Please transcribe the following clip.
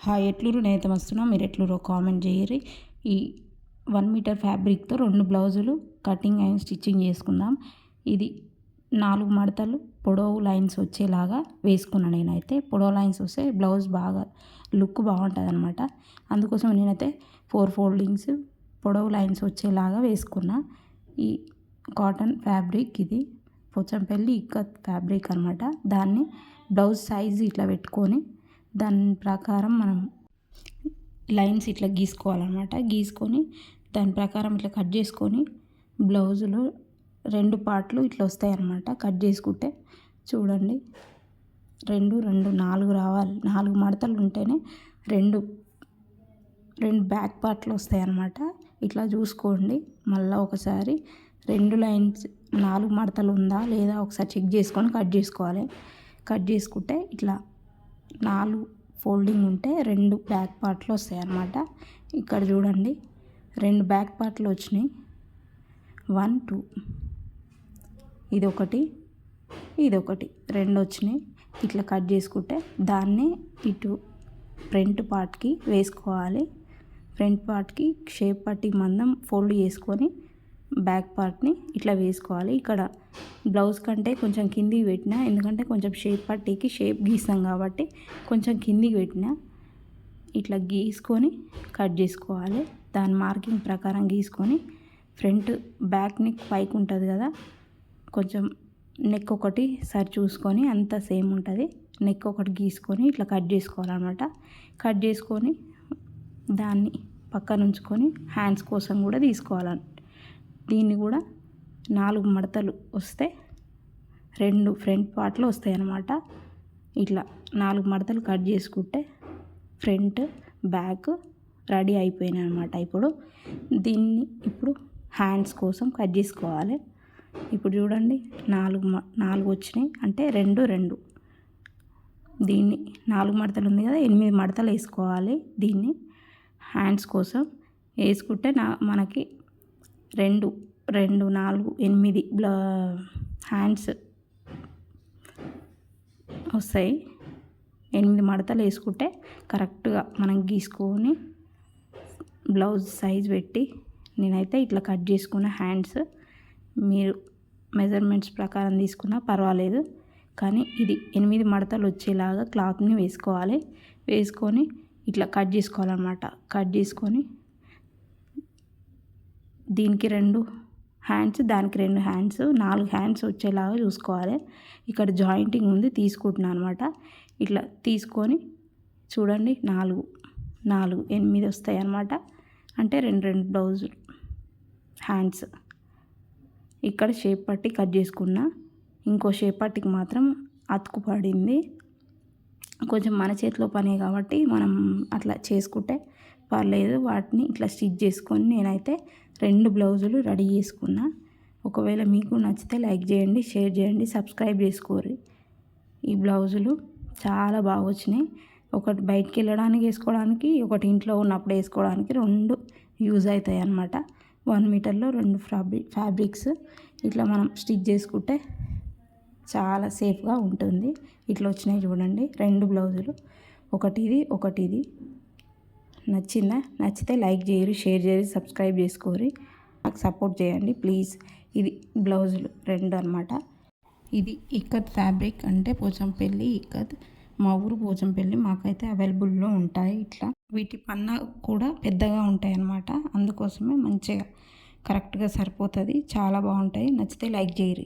Hi ఎట్లూరు నేత వస్తున్నా మీరు ఎట్లూరో కామెంట్ చేయరి. ఈ 1 మీటర్ ఫ్యాబ్రిక్తో 2 బ్లౌజులు కటింగ్ అండ్ స్టిచ్చింగ్ చేసుకుందాం. ఇది 4 మడతలు పొడవు లైన్స్ వచ్చేలాగా వేసుకున్నాను. నేనైతే పొడవు లైన్స్ వస్తే బ్లౌజ్ బాగా లుక్ బాగుంటుంది అనమాట. అందుకోసం నేనైతే 4 ఫోల్డింగ్స్ పొడవు లైన్స్ వచ్చేలాగా వేసుకున్నా. ఈ కాటన్ ఫ్యాబ్రిక్ ఇది పోచంపల్లి ఇక్కత్ ఫ్యాబ్రిక్ అనమాట. దాన్ని బ్లౌజ్ సైజ్ ఇట్లా పెట్టుకొని దాని ప్రకారం మనం లైన్స్ ఇట్లా గీసుకోవాలన్నమాట. గీసుకొని దాని ప్రకారం ఇట్లా కట్ చేసుకొని బ్లౌజులో 2 పార్ట్లు ఇట్లా వస్తాయి అన్నమాట. కట్ చేసుకుంటే చూడండి 2 2 4 రావాలి. 4 మడతలు ఉంటేనే 2 బ్యాక్ పార్ట్లు వస్తాయి అన్నమాట. ఇట్లా చూసుకోండి. మళ్ళీ ఒకసారి 2 లైన్స్ 4 మడతలు ఉందా లేదా ఒకసారి చెక్ చేసుకొని కట్ చేసుకోవాలి. కట్ చేసుకుంటే ఇట్లా 4 ఫోల్డింగ్ ఉంటే 2 బ్యాక్ పార్ట్లు వస్తాయి అన్నమాట. ఇక్కడ చూడండి 2 బ్యాక్ పార్ట్లు వచ్చినాయి. 1 2 ఇదొకటి 2 వచ్చినాయి. ఇట్లా కట్ చేసుకుంటే దాన్ని ఇటు ఫ్రంట్ పార్ట్కి వేసుకోవాలి. ఫ్రంట్ పార్ట్కి షేప్ పట్టి మందం ఫోల్డ్ చేసుకొని బ్యాక్ పార్ట్ని ఇట్లా వేసుకోవాలి. ఇక్కడ బ్లౌజ్ కంటే కొంచెం కిందికి పెట్టిన, ఎందుకంటే కొంచెం షేప్ పట్టీకి షేప్ గీస్తాం కాబట్టి కొంచెం కిందికి పెట్టిన. ఇట్లా గీసుకొని కట్ చేసుకోవాలి. దాని మార్కింగ్ ప్రకారం గీసుకొని ఫ్రంట్ బ్యాక్ నెక్ పైకి ఉంటుంది కదా, కొంచెం నెక్ ఒకటి సరి చూసుకొని అంత సేమ్ ఉంటుంది. నెక్ ఒకటి గీసుకొని ఇట్లా కట్ చేసుకోవాలన్నమాట. కట్ చేసుకొని దాన్ని పక్కన ఉంచుకొని హ్యాండ్స్ కోసం కూడా తీసుకోవాలని. దీన్ని కూడా 4 మడతలు వస్తే 2 ఫ్రంట్ పార్ట్లు వస్తాయి అన్నమాట. ఇట్లా 4 మడతలు కట్ చేసుకుంటే ఫ్రంట్ బ్యాక్ రెడీ అయిపోయినాయి అన్నమాట. దీన్ని ఇప్పుడు హ్యాండ్స్ కోసం కట్ చేసుకోవాలి. ఇప్పుడు చూడండి 4 వచ్చినాయి అంటే 2 2. దీన్ని 4 మడతలు ఉంది కదా, 8 మడతలు వేసుకోవాలి. దీన్ని హ్యాండ్స్ కోసం వేసుకుంటే మనకి 2 4 8 హ్యాండ్స్ వస్తాయి. 8 మడతలు వేసుకుంటే కరెక్ట్గా మనం గీసుకొని బ్లౌజ్ సైజ్ పెట్టి నేనైతే ఇట్లా కట్ చేసుకున్న హ్యాండ్స్. మీరు మెజర్మెంట్స్ ప్రకారం తీసుకున్నా పర్వాలేదు, కానీ ఇది 8 మడతలు వచ్చేలాగా క్లాత్ని వేసుకోవాలి. వేసుకొని ఇట్లా కట్ చేసుకోవాలన్నమాట. కట్ చేసుకొని దీనికి 2 హ్యాండ్స్, దానికి 2 హ్యాండ్స్, 4 హ్యాండ్స్ వచ్చేలాగా చూసుకోవాలి. ఇక్కడ జాయింటింగ్ ఉంది తీసుకుంటున్నాను అనమాట. ఇట్లా తీసుకొని చూడండి 4 8 వస్తాయి అన్నమాట. అంటే 2 బ్లౌజులు హ్యాండ్స్. ఇక్కడ షేప్ పట్టి కట్ చేసుకున్నా. ఇంకో షేప్ పట్టికి మాత్రం అతుకు పడింది. కొంచెం మన చేతిలో పనే కాబట్టి మనం అట్లా చేసుకుంటే పర్లేదు. వాటిని ఇట్లా స్టిచ్ చేసుకొని నేనైతే 2 బ్లౌజులు రెడీ చేసుకున్నా. ఒకవేళ మీకు నచ్చితే లైక్ చేయండి, షేర్ చేయండి, సబ్స్క్రైబ్ చేసుకోరు. ఈ బ్లౌజులు చాలా బాగా వచ్చినాయి. ఒకటి బయటికి వెళ్ళడానికి వేసుకోవడానికి, ఒకటి ఇంట్లో ఉన్నప్పుడు వేసుకోవడానికి 2 యూజ్ అవుతాయి అన్నమాట. 1 మీటర్లో 2 ఫ్యాబ్రిక్స్ ఇట్లా మనం స్టిచ్ చేసుకుంటే చాలా సేఫ్గా ఉంటుంది. ఇట్లా వచ్చినాయి చూడండి 2 బ్లౌజులు, ఒకటి ఇది. నచ్చిందా? నచ్చితే లైక్ చేయరు, షేర్ చేయరు, సబ్స్క్రైబ్ చేసుకోరు. నాకు సపోర్ట్ చేయండి ప్లీజ్. ఇది బ్లౌజులు 2 అన్నమాట. ఇది ఇక్కత్ ఫ్యాబ్రిక్ అంటే పోచంపల్లి ఇక్కత్. మా ఊరు పోచంపల్లి, మాకైతే అవైలబుల్లో ఉంటాయి. ఇట్లా వీటి పన్నా కూడా పెద్దగా ఉంటాయి అన్నమాట. అందుకోసమే మంచిగా కరెక్ట్గా సరిపోతుంది. చాలా బాగుంటాయి. నచ్చితే లైక్ చేయరు.